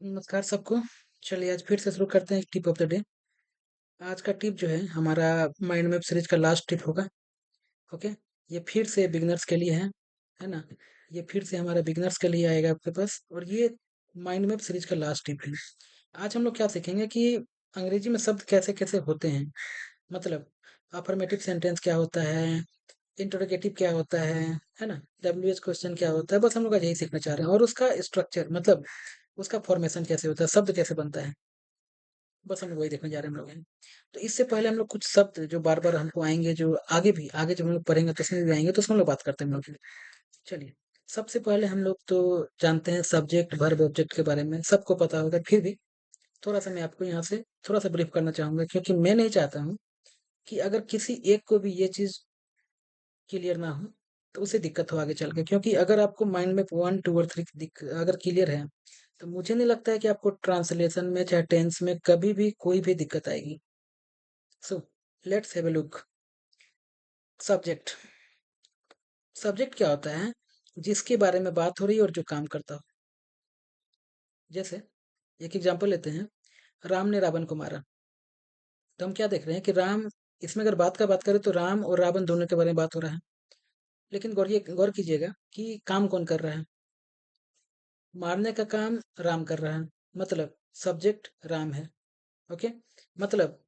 नमस्कार सबको। चलिए आज फिर से शुरू करते हैं एक टिप ऑफ द डे। आज का टिप जो है हमारा माइंड मैप सीरीज का लास्ट टिप होगा। ओके। ये फिर से बिगिनर्स के लिए है ना। ये फिर से हमारा बिगिनर्स के लिए आएगा आपके पास, और ये माइंड मैप सीरीज का लास्ट टिप है। आज हम लोग क्या सीखेंगे कि अंग्रेजी में शब्द कैसे कैसे होते हैं, मतलब अफर्मेटिव सेंटेंस क्या होता है, इंटरोगेटिव क्या होता है ना, डब्ल्यूएच क्वेश्चन क्या होता है। बस हम लोग आज यही सीखना चाह रहे हैं, और उसका स्ट्रक्चर मतलब उसका फॉर्मेशन कैसे होता है, शब्द कैसे बनता है। बस हम लोग वही देखने जा रहे हैं हम लोग। तो इससे पहले हम लोग कुछ शब्द जो बार बार हमको आएंगे, जो आगे जब हम लोग पढ़ेंगे तो उसमें भी आएंगे, तो उसमें हम लोग बात करते हैं हम लोग। चलिए, सबसे पहले हम लोग तो जानते हैं सब्जेक्ट वर्ब ऑब्जेक्ट के बारे में, सबको पता होगा। फिर भी थोड़ा सा मैं आपको यहाँ से थोड़ा सा ब्रीफ करना चाहूंगा, क्योंकि मैं नहीं चाहता हूँ कि अगर किसी एक को भी ये चीज क्लियर ना हो तो उसे दिक्कत हो आगे चल के। क्योंकि अगर आपको माइंड में 1 2 और 3 अगर क्लियर है, तो मुझे नहीं लगता है कि आपको ट्रांसलेशन में चाहे टेंस में कभी भी कोई भी दिक्कत आएगी। So let's have a look. Subject. Subject क्या होता है? जिसके बारे में बात हो रही है और जो काम करता हो। जैसे एक एग्जांपल लेते हैं, राम ने रावण को मारा। तो हम क्या देख रहे हैं कि राम, इसमें अगर बात करें तो राम और रावण दोनों के बारे में बात हो रहा है। लेकिन गौर कीजिएगा कि काम कौन कर रहा है। मारने का काम राम कर रहा है, मतलब सब्जेक्ट राम है। ओके। मतलब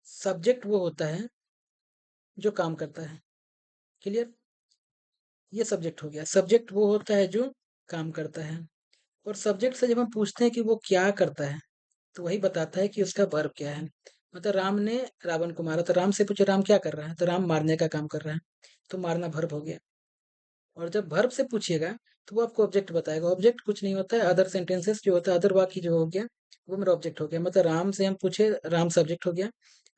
सब्जेक्ट वो होता है जो काम करता है। क्लियर? ये सब्जेक्ट हो गया। सब्जेक्ट वो होता है जो काम करता है। और सब्जेक्ट से जब हम पूछते हैं कि वो क्या करता है, तो वही बताता है कि उसका वर्ब क्या है। मतलब राम ने रावण को मारा, तो राम से पूछे राम क्या कर रहा है, तो राम मारने का काम कर रहा है। तो मारना वर्ब हो गया। और जब वर्ब से पूछिएगा तो वो आपको ऑब्जेक्ट बताएगा। ऑब्जेक्ट कुछ नहीं होता है, अदर सेंटेंसेस जो होता है, अदर वाक्य जो हो गया, वो मेरा ऑब्जेक्ट हो गया। मतलब राम से हम पूछे, राम सब्जेक्ट हो गया।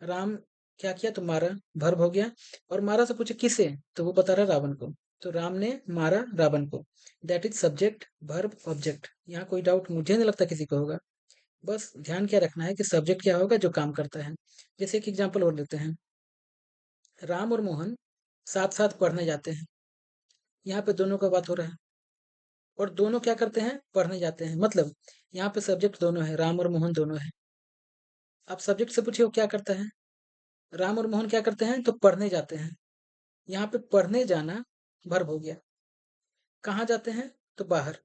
राम क्या किया, तो मारा, वर्ब हो गया। और मारा से पूछे किसे, तो वो बता रहा है रावण को। तो राम ने मारा रावण को। That is subject verb object. यहाँ कोई डाउट मुझे नहीं लगता किसी को होगा। बस ध्यान क्या रखना है कि सब्जेक्ट क्या होगा, जो काम करता है। जैसे एक एग्जांपल और लेते हैं, राम और मोहन साथ साथ पढ़ने जाते हैं। यहाँ पे दोनों का बात हो रहा है। और दोनों क्या करते हैं, पढ़ने जाते हैं। मतलब यहाँ पे सब्जेक्ट दोनों है, राम और मोहन दोनों है। आप सब्जेक्ट से पूछिए वो क्या करता है। राम और मोहन क्या करते हैं, तो पढ़ने जाते हैं। यहाँ पे पढ़ने जाना वर्ब हो गया। कहाँ जाते हैं, तो बाहर।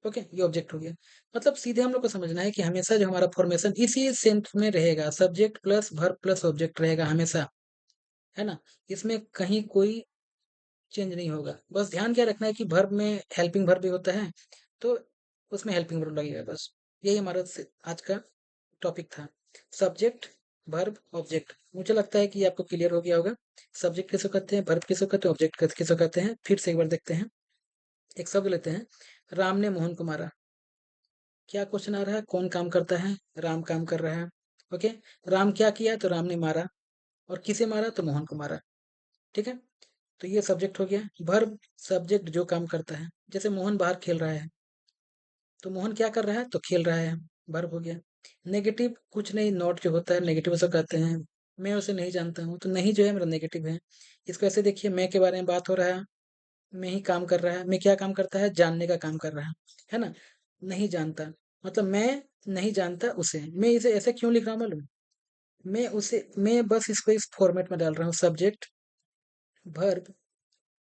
ओके, ये ऑब्जेक्ट हो गया। मतलब सीधे हम लोग को समझना है कि हमेशा जो हमारा फॉर्मेशन इसी सेंस में रहेगा, subject plus verb plus object रहेगा हमेशा, है ना। इसमें कहीं कोई चेंज नहीं होगा। बस ध्यान क्या रखना है कि वर्ब में हेल्पिंग वर्ब भी होता है, तो उसमें हेल्पिंग वर्ब लगेगा। बस यही हमारा आज का टॉपिक था। Subject verb object. मुझे लगता है कि ये आपको क्लियर हो गया होगा। सब्जेक्ट किसको कहते हैं, वर्ब किसको कहते हैं, ऑब्जेक्ट किसको कहते हैं। फिर से एक बार देखते हैं। एक शब्द लेते हैं, राम ने मोहन को मारा। क्या क्वेश्चन आ रहा है, कौन काम करता है, राम काम कर रहा है। ओके। राम क्या किया, तो राम ने मारा। और किसे मारा, तो मोहन को मारा। ठीक है। तो ये सब्जेक्ट हो गया। वर्ब सब्जेक्ट जो काम करता है। जैसे मोहन बाहर खेल रहा है, तो मोहन क्या कर रहा है, तो खेल रहा है। वर्ब हो गया। नेगेटिव कुछ नहीं, नॉट जो होता है नेगेटिव उसे कहते हैं। मैं उसे नहीं जानता हूँ, तो नहीं जो है मेरा नेगेटिव है। इसको ऐसे देखिए, मैं के बारे में बात हो रहा है, मैं ही काम कर रहा है। मैं क्या काम करता है, जानने का काम कर रहा है ना। नहीं जानता, मतलब मैं नहीं जानता उसे। मैं इसे ऐसे क्यों लिख रहा हूँ मालूम? मैं बस इसको इस फॉर्मेट में डाल रहा हूँ, सब्जेक्ट वर्ब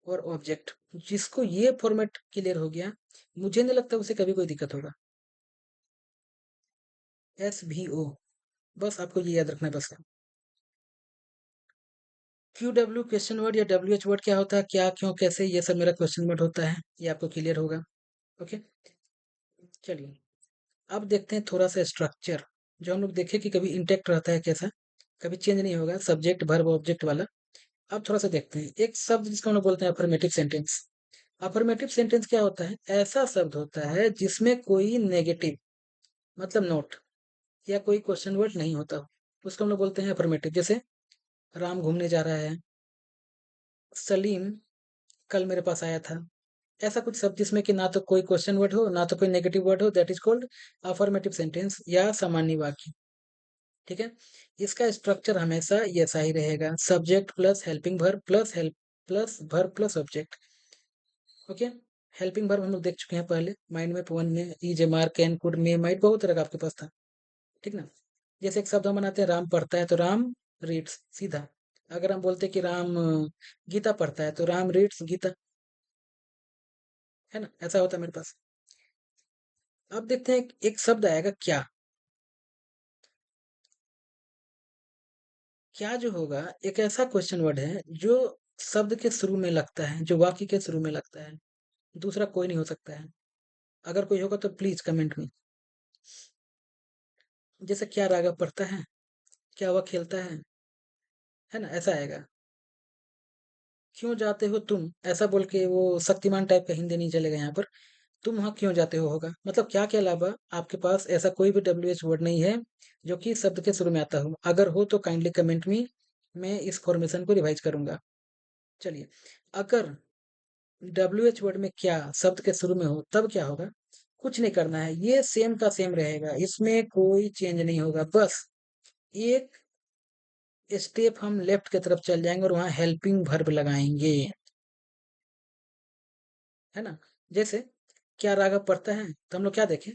और ऑब्जेक्ट। जिसको ये फॉर्मेट क्लियर हो गया, मुझे नहीं लगता उसे कभी कोई दिक्कत होगा। SVO, बस आपको ये याद रखना है बस। QW क्वेश्चन वर्ड या WH वर्ड क्या होता है, क्या क्यों कैसे, ये सब मेरा क्वेश्चन वर्ड होता है। ये आपको क्लियर होगा। ओके। चलिए, अब देखते हैं थोड़ा सा स्ट्रक्चर, जो हम लोग देखे कि कभी इंटेक्ट रहता है कैसा, कभी चेंज नहीं होगा, सब्जेक्ट वर्ब ऑब्जेक्ट वाला। अब थोड़ा सा देखते हैं एक शब्द जिसको हम लोग बोलते हैं अफर्मेटिव सेंटेंस। अफर्मेटिव सेंटेंस क्या होता है, ऐसा शब्द होता है जिसमें कोई नेगेटिव मतलब नोट या कोई क्वेश्चन वर्ड नहीं होता, उसको हम लोग बोलते हैं अफर्मेटिव। जैसे राम घूमने जा रहा है, सलीम कल मेरे पास आया था। ऐसा कुछ शब्द जिसमें कि ना तो कोई क्वेश्चन वर्ड हो, ना तो कोई नेगेटिव वर्ड हो, that is called affirmative sentence या सामान्य वाक्य। ठीक है। इसका स्ट्रक्चर हमेशा ऐसा ही रहेगा, subject plus helping verb plus help plus verb plus object. Okay. Helping verb हम लोग देख चुके हैं पहले माइंड मैप 1 में, इज, मार, कैन, कुड, मे, माइट, बहुत तरह का आपके पास था। ठीक ना। जैसे एक शब्द हम बनाते हैं, राम पढ़ता है तो राम रीड्स, सीधा। अगर हम बोलते हैं कि राम गीता पढ़ता है तो राम रीड्स गीता, है ना, ऐसा होता है मेरे पास। अब देखते हैं एक शब्द आएगा क्या। क्या जो होगा, एक ऐसा क्वेश्चन वर्ड है जो शब्द के शुरू में लगता है, जो वाक्य के शुरू में लगता है, दूसरा कोई नहीं हो सकता है। अगर कोई होगा तो प्लीज कमेंट में। जैसे क्या राघव पढ़ता है, क्या वह खेलता है ना, ऐसा आएगा। क्यों जाते हो तुम, ऐसा बोल के वो शक्तिमान टाइप का हिंदी नहीं चलेगा यहाँ पर। तुम वहां क्यों जाते हो होगा, मतलब क्या के अलावा आपके पास ऐसा कोई भी WH वर्ड नहीं है जो कि शब्द के शुरू में आता हो। अगर हो तो काइंडली कमेंट में, मैं इस फॉर्मेशन को रिवाइज करूंगा। चलिए, अगर WH वर्ड में क्या शब्द के शुरू में हो तब क्या होगा। कुछ नहीं करना है, ये सेम का सेम रहेगा, इसमें कोई चेंज नहीं होगा। बस एक स्टेप हम लेफ्ट की तरफ चल जाएंगे और वहां हेल्पिंग वर्ब लगाएंगे, है ना। जैसे क्या राघव पढ़ता है, तो हम लोग क्या देखें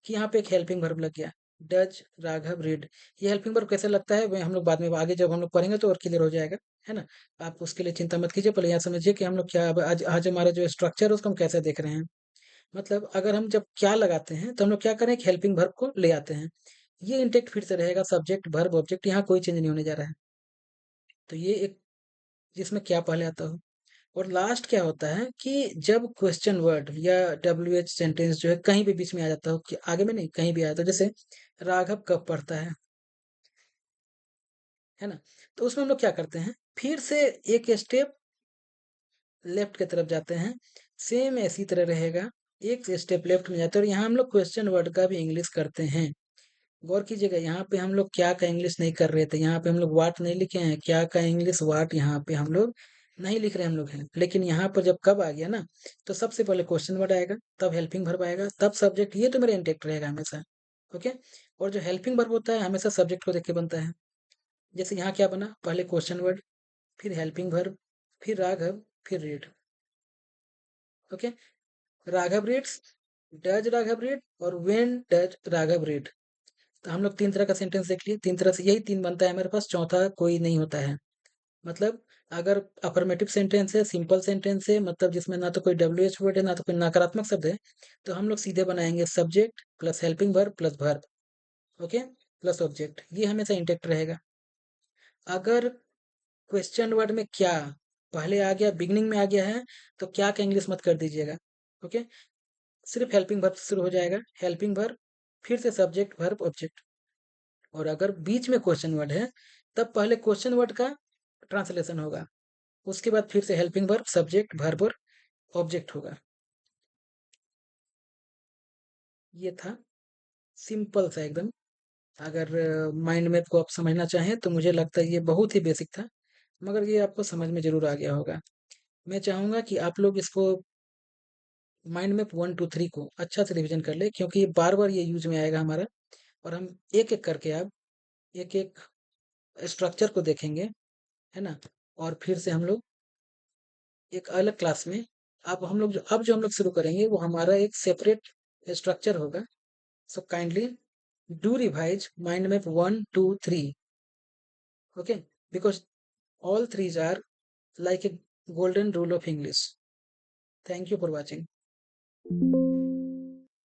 कि यहाँ पे एक हेल्पिंग वर्ब लग गया, डज राघव रीड। ये हेल्पिंग वर्ब कैसे लगता है वह हम लोग बाद में आगे जब हम लोग पढ़ेंगे तो और क्लियर हो जाएगा, है ना। आप उसके लिए चिंता मत कीजिए, पहले यहाँ समझिए कि हम लोग क्या आज आज हमारा जो स्ट्रक्चर है उसको हम कैसे देख रहे हैं। मतलब अगर हम जब क्या लगाते हैं तो हम लोग क्या करें, एक हेल्पिंग वर्ब को ले आते हैं। ये इंटेक्ट फिर से रहेगा, सब्जेक्ट वर्ब ऑब्जेक्ट, यहाँ कोई चेंज नहीं होने जा रहा है। तो ये एक, जिसमें क्या पहले आता हो। और लास्ट क्या होता है कि जब क्वेश्चन वर्ड या WH सेंटेंस जो है कहीं भी बीच में आ जाता हो, कि आगे में नहीं कहीं भी आया, तो जैसे राघव कब पढ़ता है ना, तो उसमें हम लोग क्या करते हैं, फिर से एक स्टेप लेफ्ट की तरफ जाते हैं। सेम इसी तरह रहेगा, एक स्टेप लेफ्ट में जाते हैं और यहाँ हम लोग क्वेश्चन वर्ड का भी इंग्लिश करते हैं। गौर कीजिएगा, यहाँ पे हम लोग क्या का इंग्लिश नहीं कर रहे थे, यहाँ पे हम लोग वाट नहीं लिखे हैं, क्या का इंग्लिश वाट यहाँ पे हम लोग नहीं लिख रहे, हम लोग हैं। लेकिन यहाँ पर जब कब आ गया ना, तो सबसे पहले क्वेश्चन वर्ड आएगा, तब हेल्पिंग वर्ब आएगा, तब सब्जेक्ट। ये तो मेरा इंटेक्ट रहेगा हमेशा। ओके। और जो हेल्पिंग वर्ब होता है हमेशा सब्जेक्ट को देख के बनता है। जैसे यहाँ क्या बना, पहले क्वेश्चन वर्ड, फिर हेल्पिंग वर्ब, फिर राघव, फिर read. Okay. Raghav reads, does Raghav read, और व्हेन डज राघव रीड। तो हम लोग तीन तरह का सेंटेंस देख लिए, तीन तरह से यही तीन बनता है मेरे पास, चौथा कोई नहीं होता है। मतलब अगर अफर्मेटिव सेंटेंस है, सिंपल सेंटेंस है, मतलब जिसमें ना तो कोई WH वर्ड है ना तो कोई नकारात्मक शब्द है, तो हम लोग सीधे बनाएंगे subject plus helping verb plus verb. Okay, plus object, ये हमेशा इंटेक्ट रहेगा। अगर क्वेश्चन वर्ड में क्या पहले आ गया, बिगनिंग में आ गया है, तो क्या का इंग्लिश मत कर दीजिएगा। ओके, सिर्फ हेल्पिंग वर्ब शुरू हो जाएगा, हेल्पिंग वर्ब, फिर से सब्जेक्ट वर्ब ऑब्जेक्ट। और अगर बीच में क्वेश्चन वर्ड है, तब पहले क्वेश्चन वर्ड का ट्रांसलेशन होगा, उसके बाद फिर से हेल्पिंग वर्ब, सब्जेक्ट, वर्ब और ऑब्जेक्ट होगा। ये था सिंपल सा एकदम। अगर माइंड मैप को आप समझना चाहें तो मुझे लगता है ये बहुत ही बेसिक था, मगर ये आपको समझ में जरूर आ गया होगा। मैं चाहूंगा कि आप लोग इसको माइंड मैप 1 2 3 को अच्छा से रिवीजन कर ले, क्योंकि बार बार ये यूज में आएगा हमारा। और हम एक एक करके अब एक एक स्ट्रक्चर को देखेंगे, है ना। और फिर से हम लोग एक अलग क्लास में, अब जो हम लोग शुरू करेंगे वो हमारा एक सेपरेट स्ट्रक्चर होगा। So kindly do revise mind map 1 2 3, okay, because all threes are like a golden rule of English. Thank you for watching.